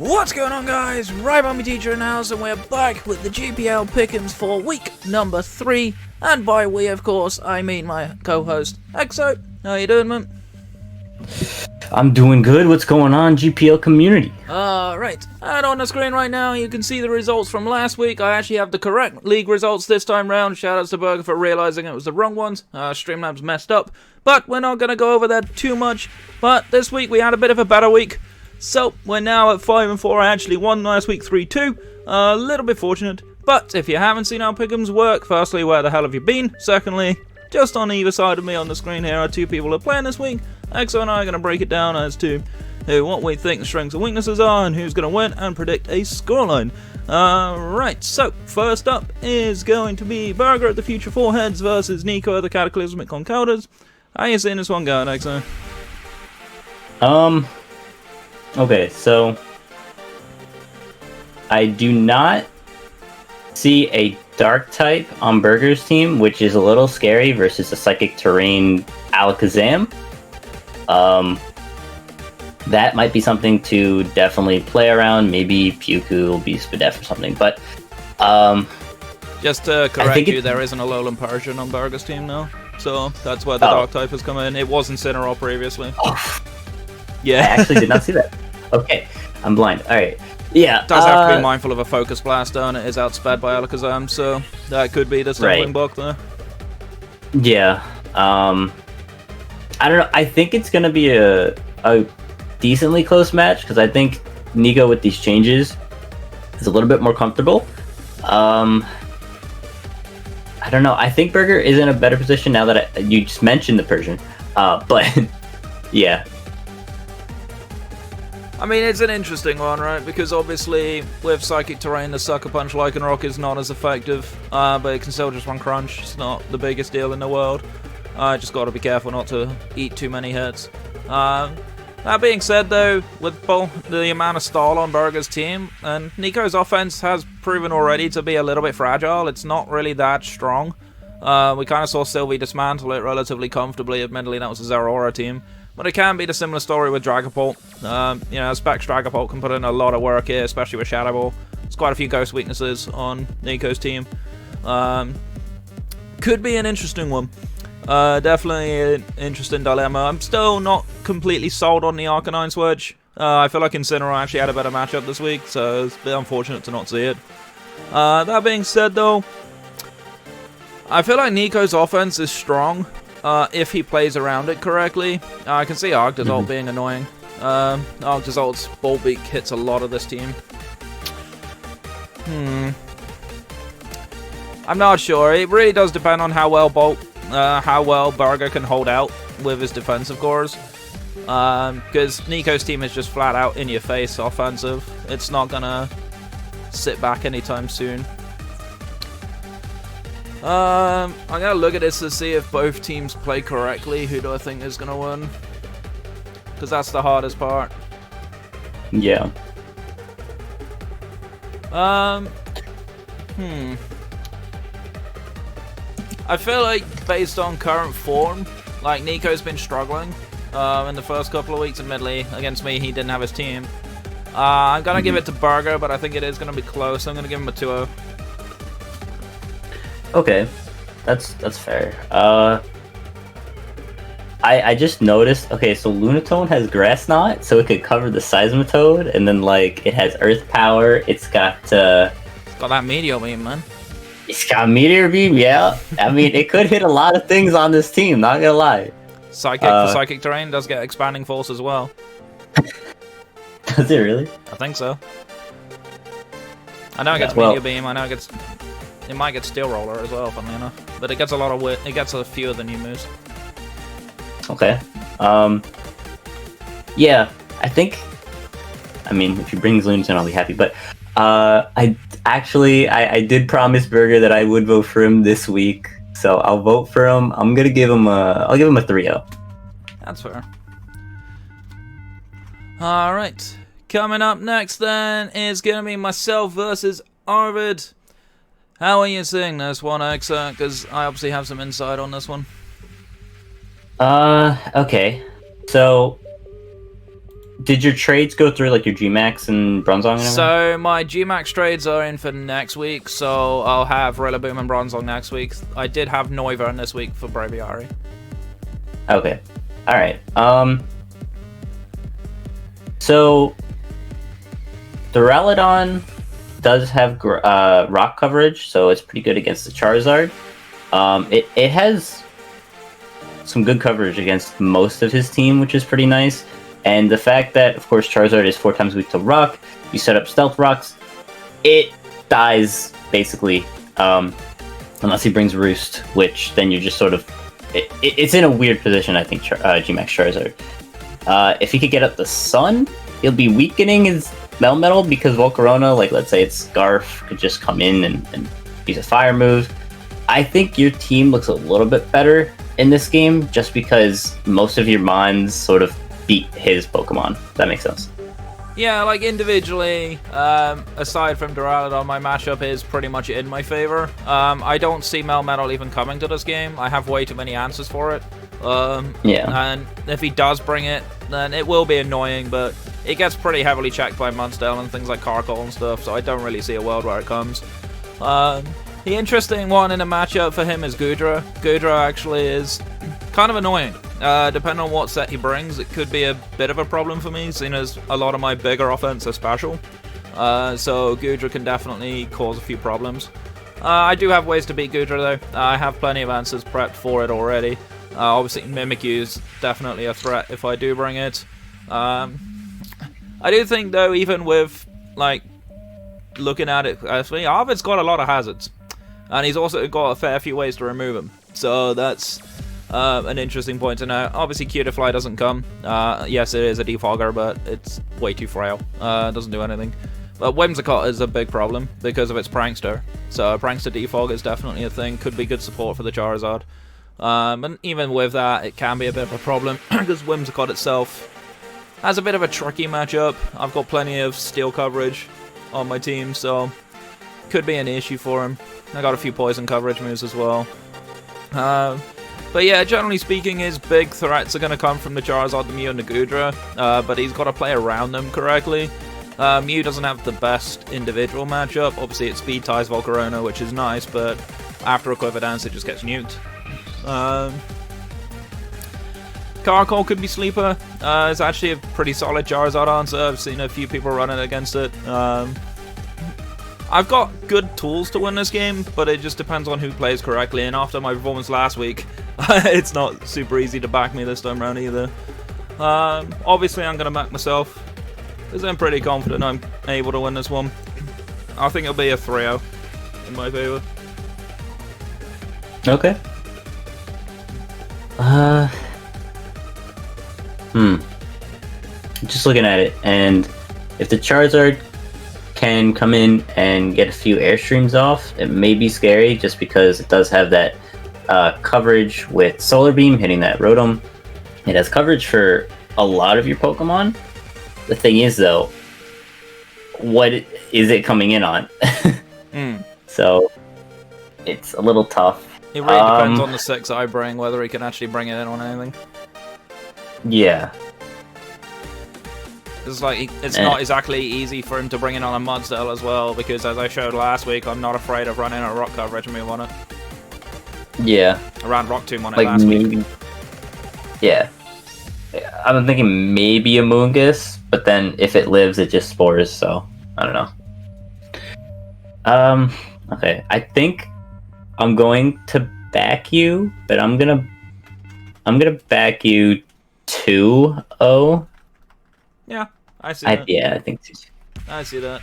What's going on, guys? Rybombie Teacher in the house, and we're back with the GPL Pickems for week number 3. And by we, of course, I mean my co-host, Exo. How you doing, man? I'm doing good. What's going on, GPL community? Right. And on the screen right now, you can see the results from last week. I actually have the correct league results this time round. Shoutouts to Burger for realizing it was the wrong ones. Streamlabs messed up. But we're not going to go over that too much. But this week, we had a bit of a better week. So, we're now at 5-4. I actually won last week 3-2. A little bit fortunate. But if you haven't seen how Pickems work, firstly, where the hell have you been? Secondly, just on either side of me on the screen here are two people who are playing this week. Exo and I are going to break it down as to what we think the strengths and weaknesses are and who's going to win and predict a scoreline. Right, so first up is going to be Burger at the Future Foreheads versus Nico at the Cataclysmic Concauders. How you seeing this one going, Exo? Okay, so I do not see a Dark type on Burger's team, which is a little scary versus a Psychic Terrain Alakazam. That might be something to definitely play around. Maybe Puku will be Spadef or something, but just to correct you, there isn't a Alolan Persian on Burger's team now, so that's why the Dark type has come in. It was Incineroar previously. Yeah, I actually did not see that. Okay, I'm blind. All right. Yeah, does have to be mindful of a Focus Blast, and it is outsped by Alakazam, so that could be the stumbling block there. Yeah, I don't know. I think it's gonna be a decently close match because I think Nico with these changes is a little bit more comfortable. I don't know. I think Burger is in a better position now that you just mentioned the Persian, but yeah. I mean, it's an interesting one, right? Because obviously, with Psychic Terrain, the Sucker Punch Lycanroc is not as effective, but it can still just run Crunch. It's not the biggest deal in the world. Just got to be careful not to eat too many hits. That being said, though, with the amount of stall on Burger's team, and Nico's offense has proven already to be a little bit fragile. It's not really that strong. We kind of saw Sylvie dismantle it relatively comfortably. Admittedly, that was a Zeraora team. But it can be the similar story with Dragapult. Specs Dragapult can put in a lot of work here, especially with Shadow Ball. There's quite a few Ghost weaknesses on Nico's team. Could be an interesting one. Definitely an interesting dilemma. I'm still not completely sold on the Arcanine Switch. I feel like Incineroar actually had a better matchup this week, so it's a bit unfortunate to not see it. That being said, though, I feel like Nico's offense is strong. If he plays around it correctly. I can see Arctozolt being annoying. Arctozolt's Ball Beak hits a lot of this team. I'm not sure. It really does depend on how well Burger can hold out with his defensive cores. Because Nico's team is just flat out in your face offensive. It's not gonna sit back anytime soon. I'm gonna look at this to see if both teams play correctly. Who do I think is gonna win? Because that's the hardest part. Yeah. I feel like based on current form, like Nico's been struggling in the first couple of weeks. Admittedly, against me, he didn't have his team. I'm gonna give it to Burger, but I think it is gonna be close. I'm gonna give him a 2-0. Okay, that's fair. I just noticed. Okay, so Lunatone has Grass Knot, so it could cover the Seismitoad, and then like it has Earth Power. It's got that Meteor Beam, man. It's got Meteor Beam. Yeah, I mean it could hit a lot of things on this team. Not gonna lie. Psychic Terrain does get Expanding Force as well. Does it really? I think so. I know it gets Meteor Beam. I know it might get Steel Roller as well, funnily enough. But it gets it gets a few of the new moves. Okay. Yeah, I think. I mean, if he brings Lunatone, I'll be happy. But I did promise Burger that I would vote for him this week, so I'll vote for him. I'll give him a 3-0. That's fair. All right. Coming up next, then, is gonna be myself versus Arvid. How are you seeing this one, Exa? Because I obviously have some insight on this one. Okay. So did your trades go through, like your Gmax and Bronzong and everything? So my Gmax trades are in for next week, so I'll have Rillaboom and Bronzong next week. I did have Noivern this week for Braviary. Okay. Alright. So Duraludon does have rock coverage, so it's pretty good against the Charizard. It has some good coverage against most of his team, which is pretty nice. And the fact that, of course, Charizard is 4 times weak to rock, you set up Stealth Rocks, it dies, basically, unless he brings Roost, which then you're just sort of... It's in a weird position, I think, Gmax Charizard. If he could get up the Sun, he'll be weakening his Melmetal, because Volcarona, like, let's say it's Scarf, could just come in and use a fire move. I think your team looks a little bit better in this game, just because most of your Mons sort of beat his Pokemon. If that makes sense. Yeah, like individually, aside from Duraludon, my matchup is pretty much in my favor. I don't see Melmetal even coming to this game. I have way too many answers for it. And if he does bring it, then it will be annoying, but it gets pretty heavily checked by Munsdale and things like Carkol and stuff, so I don't really see a world where it comes. The interesting one in a matchup for him is Goodra. Goodra actually is kind of annoying. Depending on what set he brings, it could be a bit of a problem for me, seeing as a lot of my bigger offense are special. So Goodra can definitely cause a few problems. I do have ways to beat Goodra though. I have plenty of answers prepped for it already. Obviously Mimikyu is definitely a threat if I do bring it. I do think though, even with like looking at it, actually, Arvid's got a lot of hazards. And he's also got a fair few ways to remove them. So that's an interesting point to note. Obviously, Cutiefly doesn't come. Yes, it is a defogger, but it's way too frail. It doesn't do anything. But Whimsicott is a big problem because of its Prankster. So Prankster defog is definitely a thing. Could be good support for the Charizard. And even with that, it can be a bit of a problem because Whimsicott itself has a bit of a tricky matchup. I've got plenty of steel coverage on my team, so could be an issue for him. I got a few poison coverage moves as well. But yeah, generally speaking, his big threats are going to come from the Charizard, the Mew, and the Goodra. But he's got to play around them correctly. Mew doesn't have the best individual matchup. Obviously, it speed ties Volcarona, which is nice, but after a quiver dance, it just gets nuked. Carkol could be sleeper. It's actually a pretty solid Charizard answer. I've seen a few people running against it. I've got good tools to win this game, but it just depends on who plays correctly, and after my performance last week, it's not super easy to back me this time around either. Obviously I'm going to back myself, because I'm pretty confident I'm able to win this one. I think it'll be a 3-0 in my favour. Okay. Just looking at it, and if the Charizard can come in and get a few Airstreams off, it may be scary just because it does have that coverage with Solar Beam hitting that Rotom. It has coverage for a lot of your Pokemon. The thing is though, what is it coming in on? So it's a little tough. It really depends on the 6 I bring, whether he can actually bring it in on anything. Yeah. It's like, it's not exactly easy for him to bring in on a Mudsdale as well, because as I showed last week, I'm not afraid of running a rock coverage move on it. Yeah. I ran Rock Tomb on it like last week. Yeah. I'm thinking maybe a Moongus, but then if it lives, it just spores, so I don't know. Okay, I think I'm going to back you, but I'm gonna back you 2-0. Yeah, I see that. Yeah, I think so. I see that.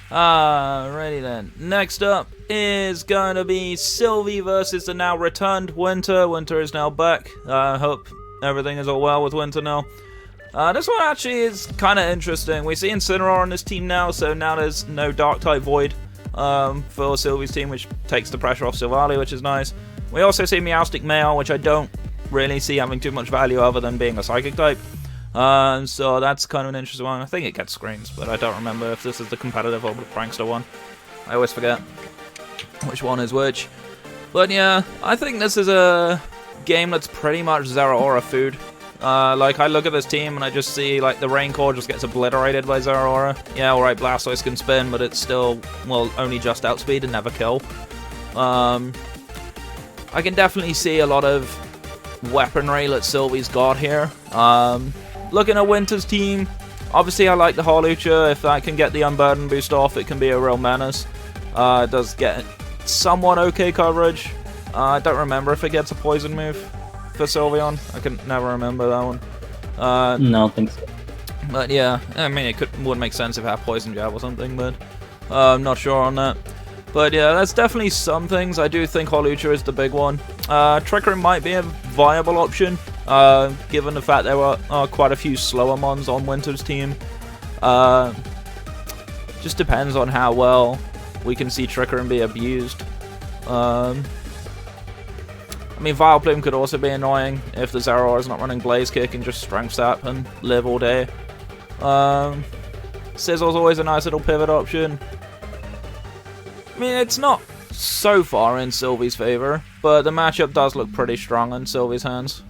Alrighty then. Next up is going to be Sylvie versus the now returned Winter. Winter is now back. I hope everything is all well with Winter now. This one actually is kind of interesting. We see Incineroar on this team now, so now there's no Dark-type Void for Sylvie's team, which takes the pressure off Silvally, which is nice. We also see Meowstic Male, which I don't really see having too much value other than being a Psychic type. So that's kind of an interesting one. I think it gets screens, but I don't remember if this is the competitive or the Prankster one. I always forget which one is which. But yeah, I think this is a game that's pretty much Zeraora food. Like, I look at this team and I just see, like, the Rain Core just gets obliterated by Zeraora. Yeah, alright, Blastoise can spin, but it's still, well, only just outspeed and never kill. I can definitely see a lot of weaponry that Sylvie's got here. Looking at Winter's team, obviously I like the Hawlucha. If that can get the Unburden boost off, it can be a real menace. It does get somewhat okay coverage. I don't remember if it gets a poison move for Sylveon. I can never remember that one. No, I think so. But yeah, I mean, it would make sense if it had Poison Jab or something, but I'm not sure on that. But yeah, that's definitely some things. I do think Hawlucha is the big one. Trick Room might be a viable option, given the fact there are quite a few slower mons on Winter's team. Just depends on how well we can see Trick Room be abused. I mean, Vileplume could also be annoying if the Zeraora is not running Blaze Kick and just Strength Sap and live all day. Sizzle's always a nice little pivot option. I mean, it's not so far in Sylvie's favor, but the matchup does look pretty strong in Sylvie's hands.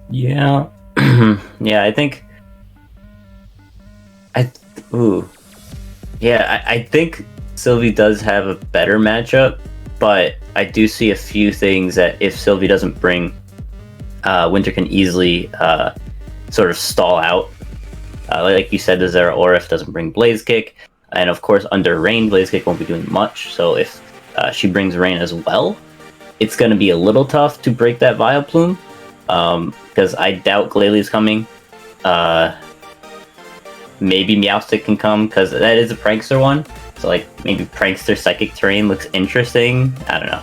Yeah. Yeah, I think... I think Sylvie does have a better matchup, but I do see a few things that if Sylvie doesn't bring, Winter can easily sort of stall out. Like you said, the Zeraora if doesn't bring Blaze Kick, and of course under Rain, Blaze Kick won't be doing much, so if she brings Rain as well, it's going to be a little tough to break that Vileplume, because I doubt Glalie is coming. Maybe Meowstic can come, because that is a Prankster one, so like maybe Prankster Psychic Terrain looks interesting. I don't know.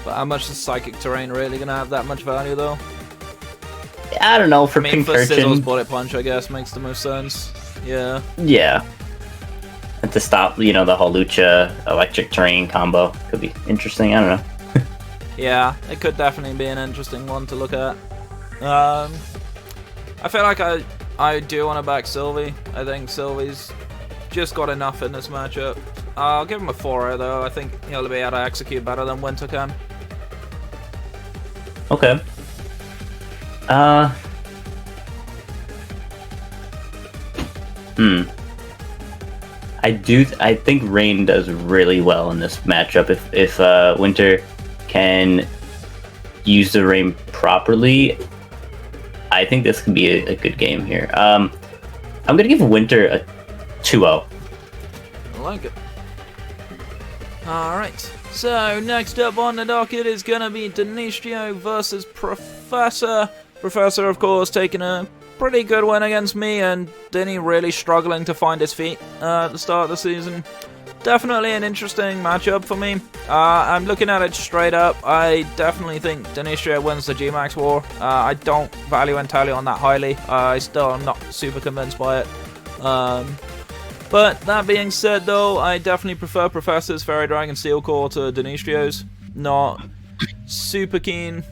But how much is Psychic Terrain really going to have that much value though? I don't know, for I mean, for Pincurchin. Sizzle's Bullet Punch, I guess, makes the most sense. Yeah. Yeah. And to stop, the Hawlucha Electric Terrain combo could be interesting. I don't know. Yeah, it could definitely be an interesting one to look at. I feel like I do want to back Sylvie. I think Sylvie's just got enough in this matchup. I'll give him a 4 though. I think he'll be able to execute better than Winter can. Okay. I think Rain does really well in this matchup. If Winter can use the Rain properly, I think this could be a good game here. I'm gonna give Winter a 2-0. I like it. Alright, so next up on the docket is gonna be Denistrio versus Professor. Professor, of course, taking a pretty good win against me, and Denny really struggling to find his feet at the start of the season. Definitely an interesting matchup for me. I'm looking at it straight up. I definitely think Denistrio wins the G-Max War. I don't value Inteleon that highly. I still am not super convinced by it. But that being said, though, I definitely prefer Professor's Fairy Dragon Steel Core to Denistrio's. Not super keen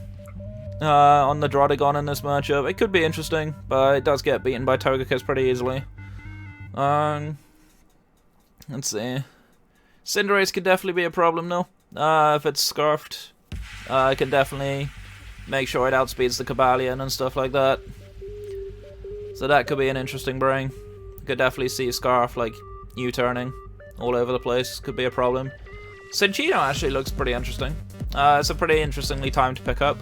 on the Drotagon in this matchup. It could be interesting, but it does get beaten by Togekiss pretty easily. Let's see. Cinderace could definitely be a problem, though. If it's Scarfed, it can definitely make sure it outspeeds the Cobalion and stuff like that. So that could be an interesting bring. Could definitely see Scarf, like, U-turning all over the place. Could be a problem. Cinccino actually looks pretty interesting. It's a pretty interestingly timed pickup.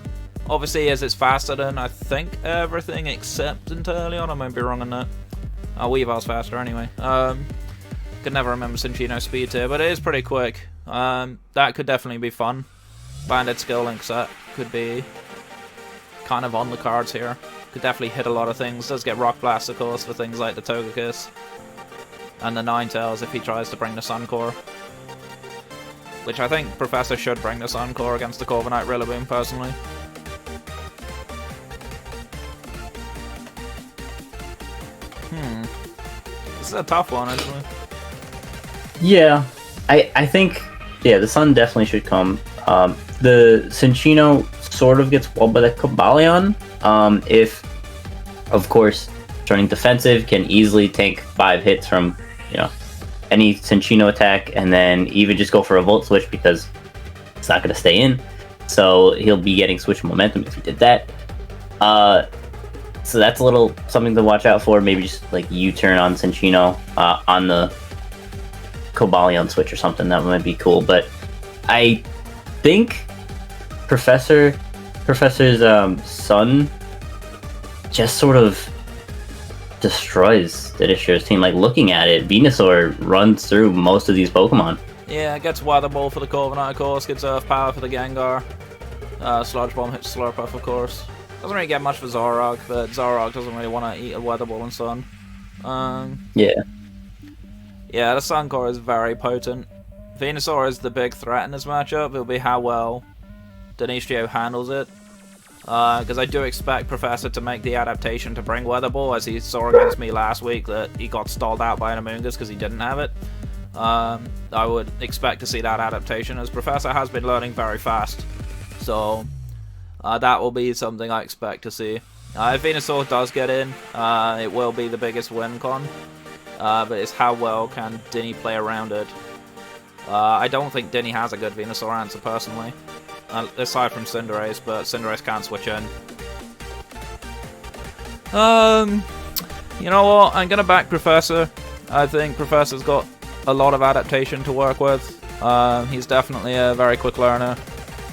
Obviously, as it's faster than, I think, everything except Inteleon. I might be wrong on that. Weavile's faster anyway. Could never remember Cinccino's speed tier, but it is pretty quick. That could definitely be fun. Banded Skill Link set could be kind of on the cards here. Could definitely hit a lot of things. Does get Rock Blast, of course, for things like the Togekiss. And the Ninetales if he tries to bring the Sun Core. Which I think Professor should bring the Sun Core against the Corviknight Rillaboom, personally. This is a tough one, actually. Yeah, I think, the Sun definitely should come. The Cinccino sort of gets walled by the Cobalion. If, of course, turning defensive can easily take 5 hits from, any Cinccino attack, and then even just go for a Volt Switch because it's not going to stay in. so he'll be getting switch momentum if he did that. So that's a little something to watch out for. Maybe just like U-turn on Cinccino on the Cobalion switch or something. That might be cool. But I think Professor's son just sort of destroys the Dishra's team. Like, looking at it, Venusaur runs through most of these Pokemon. Yeah, gets Weather Ball for the Corviknight, of course. Gets Earth Power for the Gengar. Sludge Bomb hits Slurpuff, of course. Doesn't really get much for Zoroark, but Zoroark doesn't really want to eat a Weather Ball and Sun. Yeah, the Sun Core is very potent. Venusaur is the big threat in this matchup. It'll be how well Dinichio handles it. Because I do expect Professor to make the adaptation to bring Weather Ball, as he saw against me last week that he got stalled out by an Amoonguss because he didn't have it. I would expect to see that adaptation, as Professor has been learning very fast. So that will be something I expect to see. If Venusaur does get in, it will be the biggest win con. But it's how well can Dini play around it. I don't think Dini has a good Venusaur answer personally. Aside from Cinderace, but Cinderace can't switch in. You know what? I'm gonna back Professor. I think Professor's got a lot of adaptation to work with. He's definitely a very quick learner.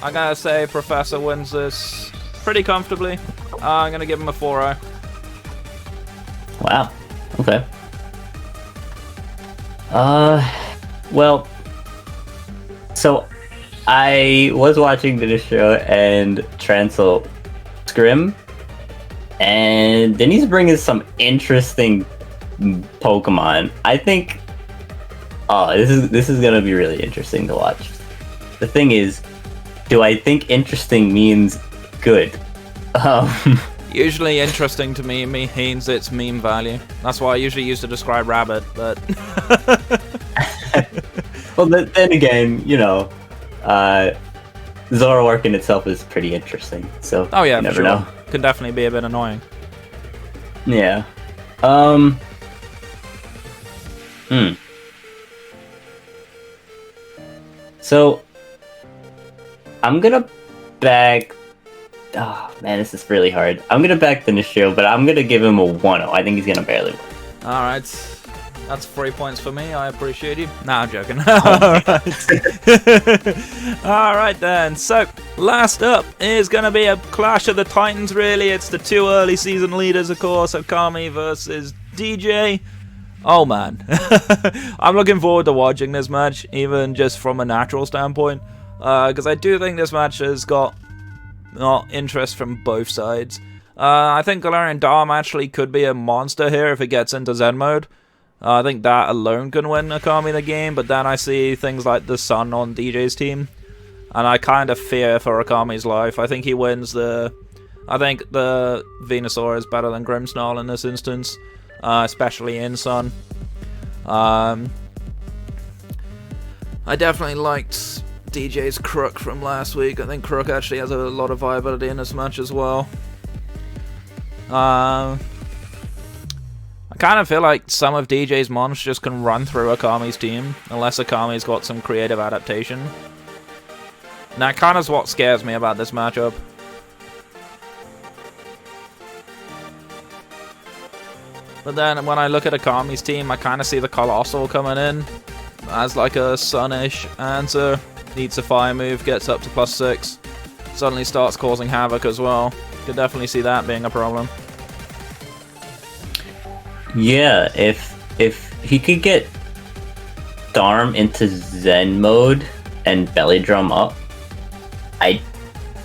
I'm gonna say Professor wins this pretty comfortably. I'm gonna give him a 4-0. Wow. Okay. Well, so I was watching the show and Transel Scrim, and then he's bringing some interesting Pokemon. I think, this is gonna be really interesting to watch. The thing is, do I think interesting means good? Usually interesting to me means it's meme value. That's what I usually use to describe Rabbit, but... Well, then again, you know, Zoroark in itself is pretty interesting, so oh yeah, you never for sure. know. Could definitely be a bit annoying. Yeah. So, I'm gonna back... Oh, man, this is really hard. I'm gonna back the Nishio, but I'm gonna give him a 1-0. I think he's gonna barely win. Alright. That's 3 points for me. I appreciate you. Nah, I'm joking. Alright then. So, last up is going to be a clash of the Titans, really. It's the two early season leaders, of course. Okami versus DJ. Oh, man. I'm looking forward to watching this match, even just from a natural standpoint. Because I do think this match has got interest from both sides. I think Galarian Dharm actually could be a monster here if it gets into Zen mode. I think that alone can win Okami the game, but then I see things like the Sun on DJ's team, and I kind of fear for Okami's life. I think he wins I think the Venusaur is better than Grimmsnarl in this instance, especially in Sun. I definitely liked DJ's Crook from last week. I think Crook actually has a lot of viability in this match as well. I kind of feel like some of DJ's mons just can run through Okami's team, unless Okami's got some creative adaptation. And that kind of is what scares me about this matchup. But then when I look at Okami's team, I kind of see the Colossal coming in as like a Sunish answer. Needs a fire move, gets up to +6. Suddenly starts causing havoc as well. Could definitely see that being a problem. Yeah, if he could get Dharm into Zen mode and Belly Drum up, I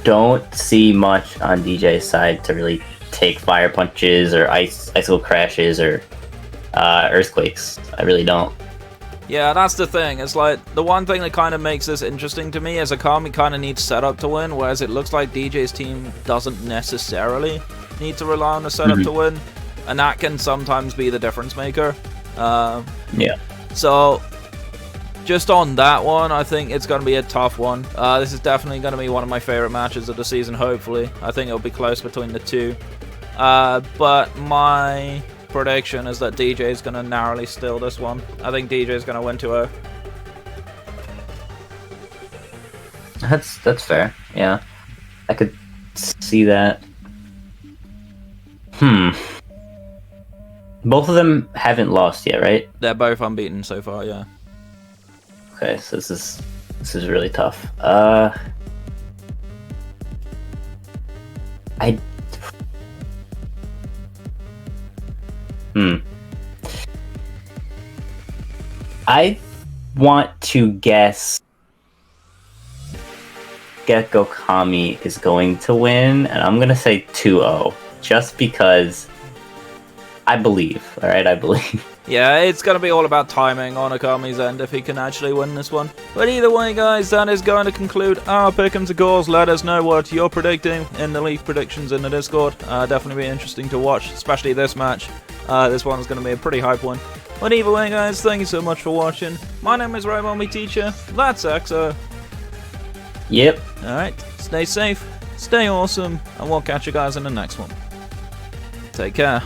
don't see much on DJ's side to really take Fire Punches or Icicle Crashes or Earthquakes. I really don't. Yeah, that's the thing. It's like, the one thing that kind of makes this interesting to me is Okami kind of needs setup to win, whereas it looks like DJ's team doesn't necessarily need to rely on the setup to win. And that can sometimes be the difference maker. Yeah. So, just on that one, I think it's going to be a tough one. This is definitely going to be one of my favorite matches of the season, hopefully. I think it'll be close between the two. But my prediction is that DJ is going to narrowly steal this one. I think DJ is going to win 2-0. That's fair. Yeah, I could see that. Both of them haven't lost yet, right? They're both unbeaten so far, yeah. Okay, so this is really tough. I. I want to guess Gecko Kami is going to win, and I'm gonna say 2-0, just because I believe. All right, I believe. Yeah, it's going to be all about timing on Akami's end if he can actually win this one. But either way, guys, that is going to conclude our Pickems scores. Let us know what you're predicting in the league predictions in the Discord. Definitely be interesting to watch, especially this match. This one's going to be a pretty hype one. But either way, guys, thank you so much for watching. My name is Raimomi Teacher. That's Exo. Yep. Alright, stay safe, stay awesome, and we'll catch you guys in the next one. Take care.